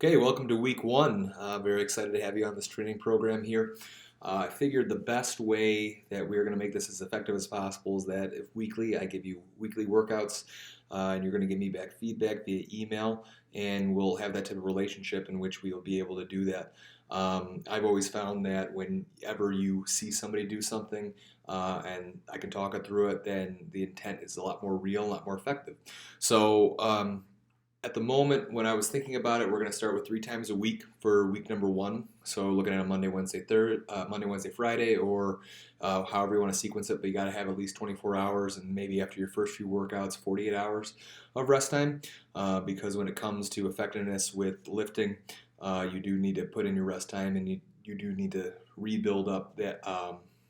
Okay, welcome to week one. Very excited to have you on this training program here. I figured the best way that we're going to make this as effective as possible is that if weekly, I give you weekly workouts, and you're going to give me back feedback via email, and we'll have that type of relationship in which we'll be able to do that. I've always found that whenever you see somebody do something, and I can talk it through it, then the intent is a lot more real, a lot more effective. So, at the moment, when I was thinking about it, we're going to start with 3 times a week for week number one. So looking at a Monday, Wednesday, Friday, or however you want to sequence it. But you got to have at least 24 hours, and maybe after your first few workouts, 48 hours of rest time. Because when it comes to effectiveness with lifting, you do need to put in your rest time, and you do need to rebuild up that.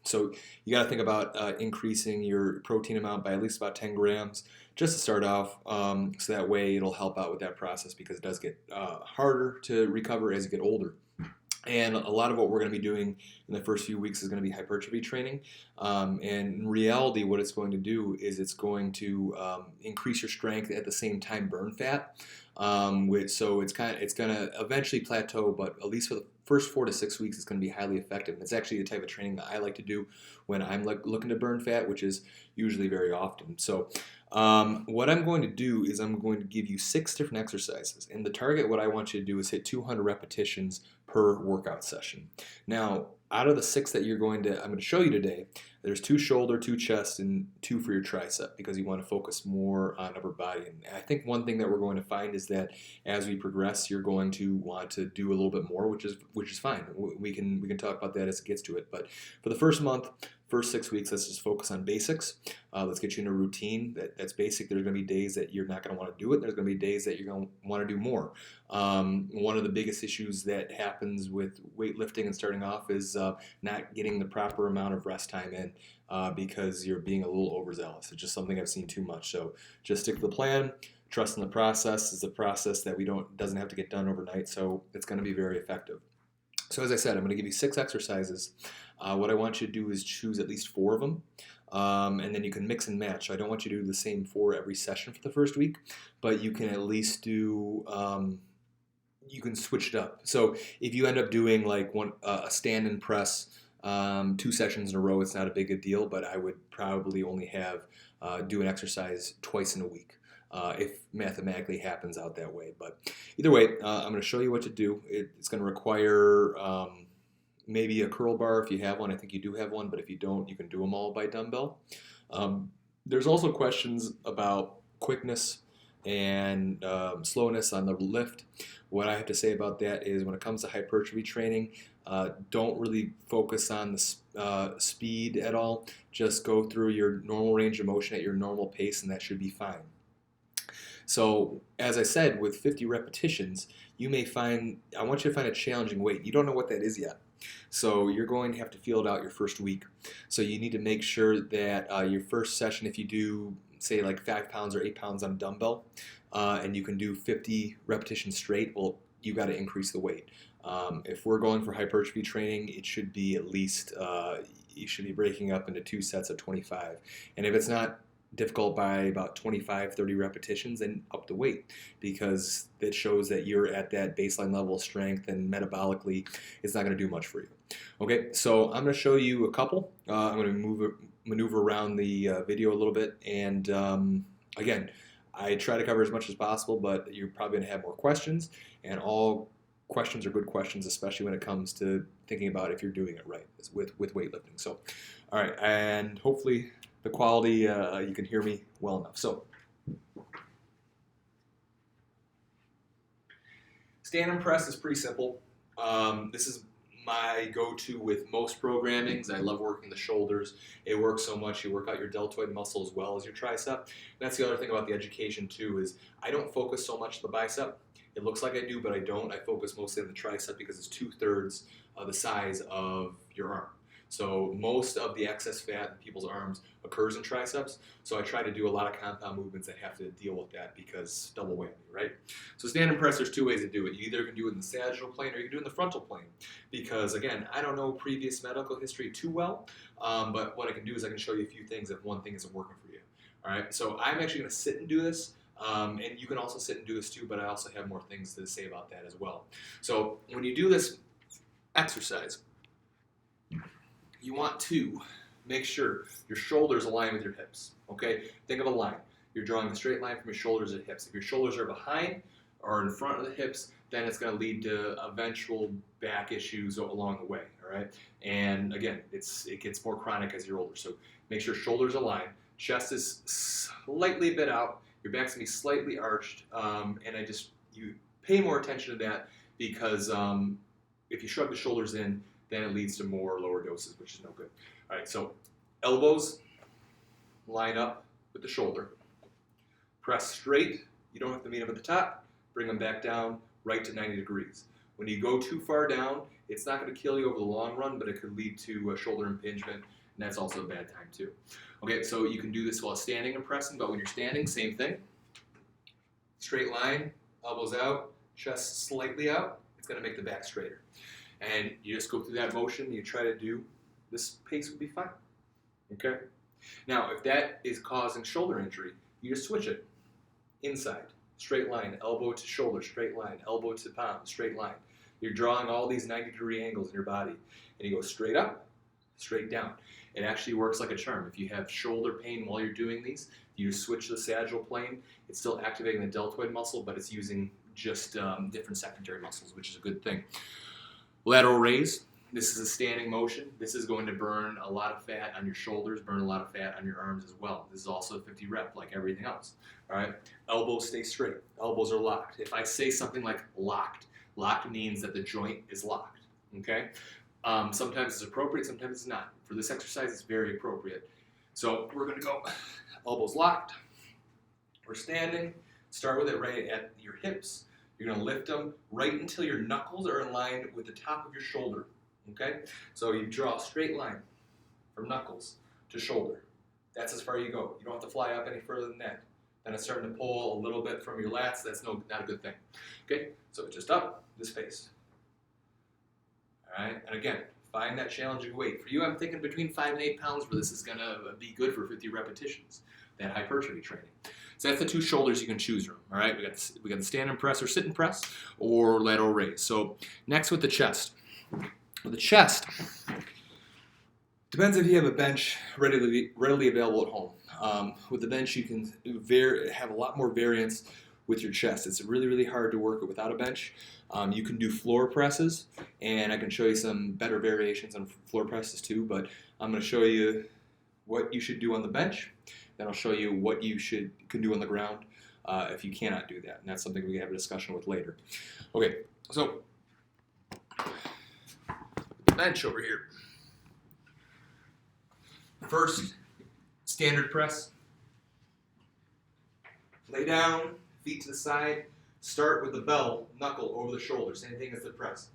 So you got to think about increasing your protein amount by at least about 10 grams just to start off, so that way it'll help out with that process because it does get harder to recover as you get older. And a lot of what we're going to be doing in the first few weeks is going to be hypertrophy training. And in reality, what it's going to do is it's going to increase your strength at the same time burn fat. So it's going to eventually plateau, but at least for the first 4 to 6 weeks, it's going to be highly effective. And it's actually the type of training that I like to do when I'm looking to burn fat, which is usually very often. So what I'm going to do is I'm going to give you 6 different exercises. And the target, what I want you to do is hit 200 repetitions per workout session. Now, out of the 6 that I'm going to show you today, there's 2 shoulder, 2 chest, and 2 for your tricep because you want to focus more on upper body. And I think one thing that we're going to find is that as we progress, you're going to want to do a little bit more, which is fine. We can talk about that as it gets to it. But for the first month, first 6 weeks, let's just focus on basics. Let's get you in a routine that's basic. There's going to be days that you're not going to want to do it. There's going to be days that you're going to want to do more. One of the biggest issues that happens with weightlifting and starting off is not getting the proper amount of rest time in because you're being a little overzealous. It's just something I've seen too much. So just stick to the plan. Trust in the process. It's a process that doesn't have to get done overnight. So it's going to be very effective. So as I said, I'm going to give you 6 exercises. What I want you to do is choose at least 4 of them. And then you can mix and match. So I don't want you to do the same 4 every session for the first week, but you can at least do, you can switch it up. So if you end up doing like a stand and press 2 sessions in a row, it's not a big a deal, but I would probably only do an exercise twice in a week. If mathematically happens out that way. But either way, I'm going to show you what to do. It's going to require maybe a curl bar if you have one. I think you do have one, but if you don't, you can do them all by dumbbell. There's also questions about quickness and slowness on the lift. What I have to say about that is when it comes to hypertrophy training, don't really focus on the speed at all. Just go through your normal range of motion at your normal pace, and that should be fine. So, as I said, with 50 repetitions, I want you to find a challenging weight. You don't know what that is yet. So, you're going to have to feel it out your first week. So, you need to make sure that your first session, if you do, say, like 5 pounds or 8 pounds on a dumbbell, and you can do 50 repetitions straight, well, you got to increase the weight. If we're going for hypertrophy training, it should be at least, you should be breaking up into 2 sets of 25. And if it's not difficult by about 25, 30 repetitions, and up the weight because it shows that you're at that baseline level of strength and metabolically it's not going to do much for you. Okay, so I'm going to show you a couple. I'm going to maneuver around the video a little bit, and again, I try to cover as much as possible, but you're probably going to have more questions, and all questions are good questions, especially when it comes to thinking about if you're doing it right with weightlifting. So, all right, and hopefully the quality, you can hear me well enough. So, stand and press is pretty simple. This is my go-to with most programmings. I love working the shoulders. It works so much. You work out your deltoid muscle as well as your tricep. That's the other thing about the education too is I don't focus so much on the bicep. It looks like I do, but I don't. I focus mostly on the tricep because it's 2/3 the size of your arm. So most of the excess fat in people's arms occurs in triceps. So I try to do a lot of compound movements that have to deal with that because double whammy, right? So stand and press, there's 2 ways to do it. You either can do it in the sagittal plane or you can do it in the frontal plane. Because again, I don't know previous medical history too well, but what I can do is I can show you a few things if one thing isn't working for you. All right, so I'm actually going to sit and do this. And you can also sit and do this too, but I also have more things to say about that as well. So when you do this exercise, you want to make sure your shoulders align with your hips, okay? Think of a line. You're drawing a straight line from your shoulders to hips. If your shoulders are behind or in front of the hips, then it's going to lead to eventual back issues along the way, all right? And again, it gets more chronic as you're older. So make sure shoulders align, chest is slightly a bit out, your back's going to be slightly arched, and you pay more attention to that because if you shrug the shoulders in, then it leads to more lower doses, which is no good. All right, so elbows line up with the shoulder. Press straight. You don't have to meet them at the top. Bring them back down right to 90 degrees. When you go too far down, it's not going to kill you over the long run, but it could lead to shoulder impingement, and that's also a bad time too. Okay, so you can do this while standing and pressing, but when you're standing, same thing. Straight line, elbows out, chest slightly out. It's going to make the back straighter. And you just go through that motion, you try to do, this pace will be fine. Okay? Now, if that is causing shoulder injury, you just switch it. Inside, straight line, elbow to shoulder, straight line, elbow to palm, straight line. You're drawing all these 90-degree angles in your body. And you go straight up, straight down. It actually works like a charm. If you have shoulder pain while you're doing these, you switch the sagittal plane. It's still activating the deltoid muscle, but it's using just different secondary muscles, which is a good thing. Lateral raise. This is a standing motion. This is going to burn a lot of fat on your shoulders, burn a lot of fat on your arms as well. This is also a 50 rep like everything else. All right. Elbows stay straight. Elbows are locked. If I say something like locked, locked means that the joint is locked. Okay. Sometimes it's appropriate, sometimes it's not. For this exercise, it's very appropriate. So we're going to go elbows locked. We're standing. Start with it right at your hips. You're going to lift them right until your knuckles are in line with the top of your shoulder. Okay? So you draw a straight line from knuckles to shoulder. That's as far as you go. You don't have to fly up any further than that. Then it's starting to pull a little bit from your lats. That's not a good thing. Okay? So just up, this pace. All right? And again, find that challenging weight. For you, I'm thinking between 5 and 8 pounds where this is going to be good for 50 repetitions, that hypertrophy training. So that's the two shoulders you can choose from. All right, we got the stand and press or sit and press or lateral raise. So next with the chest. With the chest, depends if you have a bench readily available at home. With the bench, you can have a lot more variance with your chest. It's really, really hard to work it without a bench. You can do floor presses, and I can show you some better variations on floor presses too, but I'm going to show you what you should do on the bench. Then I'll show you what you can do on the ground if you cannot do that. And that's something we can have a discussion with later. Okay, so the bench over here. First, standard press. Lay down, feet to the side. Start with the bell, knuckle over the shoulder. Same thing as the press.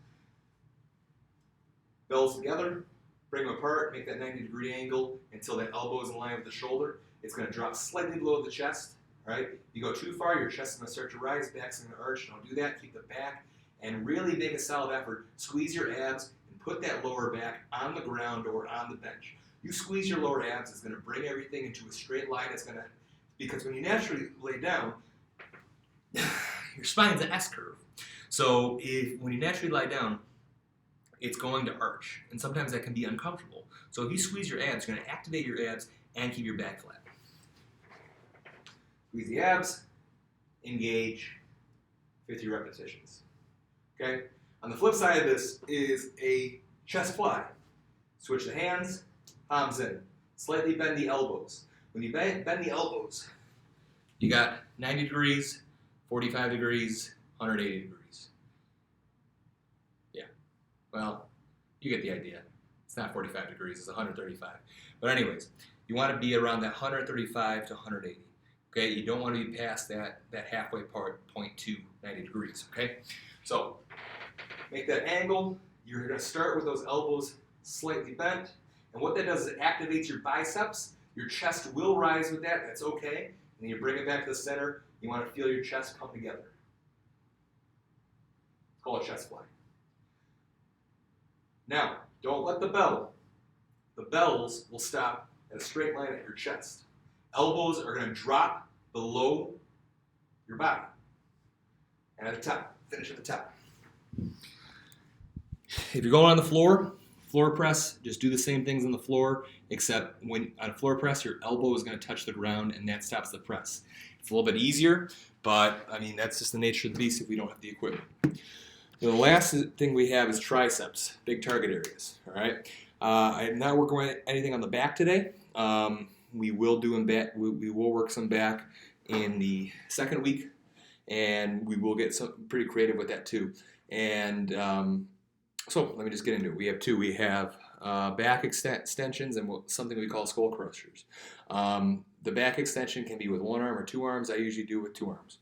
Bells together, bring them apart, make that 90-degree angle until that elbow is in line with the shoulder. It's going to drop slightly below the chest, right? You go too far, your chest is going to start to rise, back's going to arch. Don't do that. Keep the back and really make a solid effort. Squeeze your abs and put that lower back on the ground or on the bench. You squeeze your lower abs, it's going to bring everything into a straight line. Because when you naturally lay down, your spine's an S curve. So when you naturally lie down, it's going to arch. And sometimes that can be uncomfortable. So if you squeeze your abs, you're going to activate your abs and keep your back flat. Squeeze the abs, engage, 50 repetitions. Okay? On the flip side of this is a chest fly. Switch the hands, palms in. Slightly bend the elbows. When you bend the elbows, you got 90 degrees, 45 degrees, 180 degrees. Yeah. Well, you get the idea. It's not 45 degrees, it's 135. But anyways, you want to be around that 135 to 180. Okay, you don't want to be past that halfway point to 90 degrees. Okay, so make that angle. You're going to start with those elbows slightly bent, and what that does is it activates your biceps. Your chest will rise with that. That's okay. And then you bring it back to the center. You want to feel your chest come together. It's called a chest fly. Now, don't let the bells will stop at a straight line at your chest. Elbows are going to drop below your body. And at the top, finish at the top. If you're going on the floor press, just do the same things on the floor, except when on a floor press, your elbow is going to touch the ground, and that stops the press. It's a little bit easier, but I mean, that's just the nature of the beast if we don't have the equipment. The last thing we have is triceps, big target areas. All right. I'm not working with anything on the back today. We will work some back in the second week, and we will get some pretty creative with that too. And so let me just get into it. We have two. We have back extensions and something we call skull crushers. The back extension can be with one arm or two arms. I usually do it with two arms.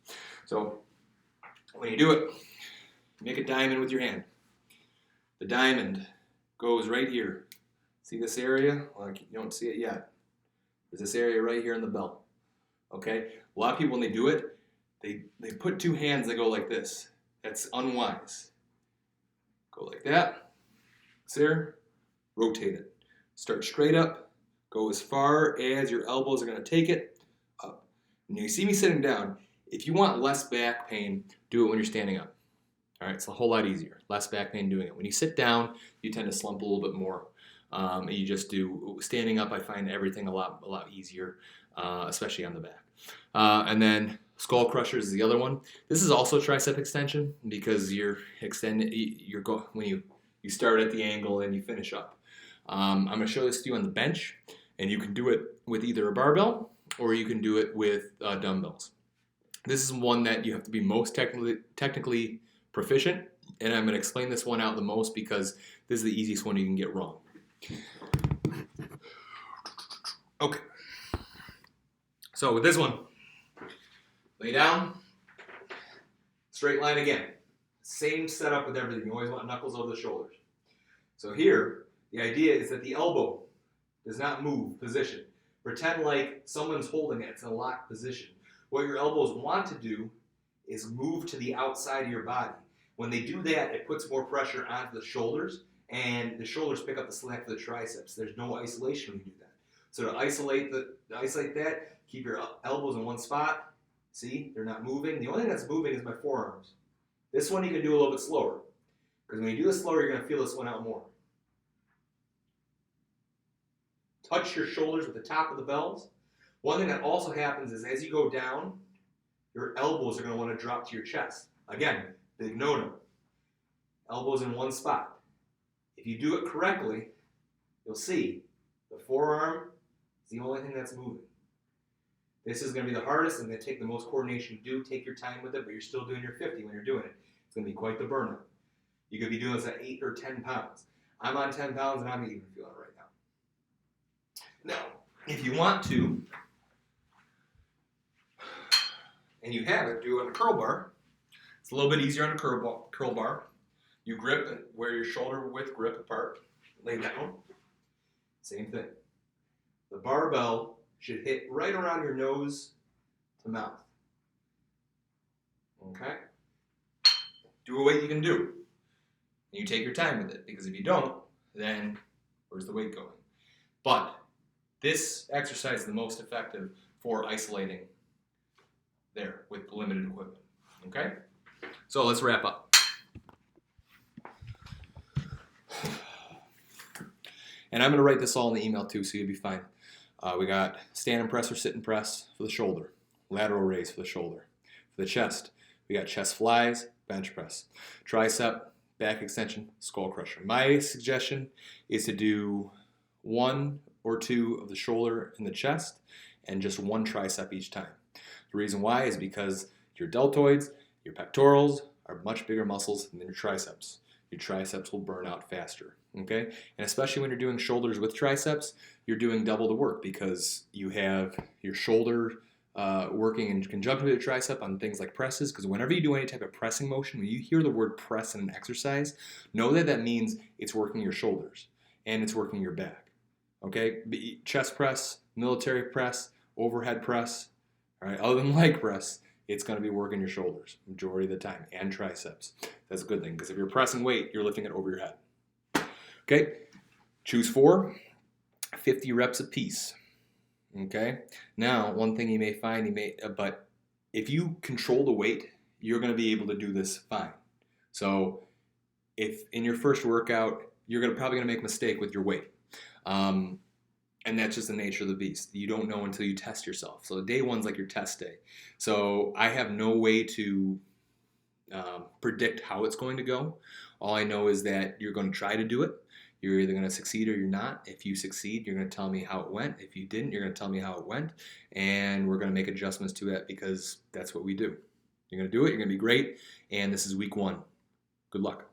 So when you do it, make a diamond with your hand. The diamond goes right here. See this area? Well, you don't see it yet. There's this area right here in the belt. Okay? A lot of people, when they do it, they put two hands, they go like this. That's unwise. Go like that. There. Rotate it. Start straight up. Go as far as your elbows are going to take it up. And you see me sitting down. If you want less back pain, do it when you're standing up. All right, it's a whole lot easier. Less back pain doing it. When you sit down, you tend to slump a little bit more. And you just do standing up. I find everything a lot easier, especially on the back. And then skull crushers is the other one. This is also tricep extension because you're extending. When you start at the angle and you finish up. I'm going to show this to you on the bench, and you can do it with either a barbell or you can do it with dumbbells. This is one that you have to be most technically proficient, and I'm going to explain this one out the most because this is the easiest one you can get wrong. Okay. So with this one, lay down, straight line again. Same setup with everything. You always want knuckles over the shoulders. So here, the idea is that the elbow does not move position. Pretend like someone's holding it. It's in a locked position. What your elbows want to do is move to the outside of your body. When they do that, it puts more pressure onto the shoulders, and the shoulders pick up the slack for the triceps. There's no isolation when you do that. So to isolate that, keep your elbows in one spot. See, they're not moving. The only thing that's moving is my forearms. This one you can do a little bit slower, because when you do this slower, you're going to feel this one out more. Touch your shoulders with the top of the bells. One thing that also happens is as you go down, your elbows are going to want to drop to your chest. Again, big no-no. Elbows in one spot. If you do it correctly, you'll see the forearm is the only thing that's moving. This is going to be the hardest and going to take the most coordination to do. Take your time with it, but you're still doing your 50 when you're doing it. It's going to be quite the burnout. You could be doing this at 8 or 10 pounds. I'm on 10 pounds and I'm even feeling it right now. Now, if you want to, and you have it, do it on a curl bar. It's a little bit easier on a curl bar. You grip and wear your shoulder width grip apart. Lay down. Same thing. The barbell should hit right around your nose to mouth. Okay? Do a weight you can do. And you take your time with it, because if you don't, then where's the weight going? But this exercise is the most effective for isolating there with limited equipment. Okay? So let's wrap up. And I'm going to write this all in the email too, so you'll be fine. We got stand and press or sit and press for the shoulder, lateral raise for the shoulder. For the chest, we got chest flies, bench press, tricep, back extension, skull crusher. My suggestion is to do 1 or 2 of the shoulder and the chest and just 1 tricep each time. The reason why is because your deltoids, your pectorals are much bigger muscles than your triceps. Your triceps will burn out faster. Okay? And especially when you're doing shoulders with triceps, you're doing double the work because you have your shoulder working in conjunction with your tricep on things like presses, because whenever you do any type of pressing motion, when you hear the word press in an exercise, know that that means it's working your shoulders and it's working your back. Okay? Chest press, military press, overhead press, all right, other than leg press, it's going to be working your shoulders majority of the time and triceps. That's a good thing, because if you're pressing weight, you're lifting it over your head. Okay, choose 4, 50 reps apiece. Okay, now one thing you may find, but if you control the weight, you're going to be able to do this fine. So if in your first workout, you're probably going to make a mistake with your weight. Um, and that's just the nature of the beast. You don't know until you test yourself. So day one's like your test day. So I have no way to predict how it's going to go. All I know is that you're going to try to do it. You're either going to succeed or you're not. If you succeed, you're going to tell me how it went. If you didn't, you're going to tell me how it went. And we're going to make adjustments to it because that's what we do. You're going to do it. You're going to be great. And this is week one. Good luck.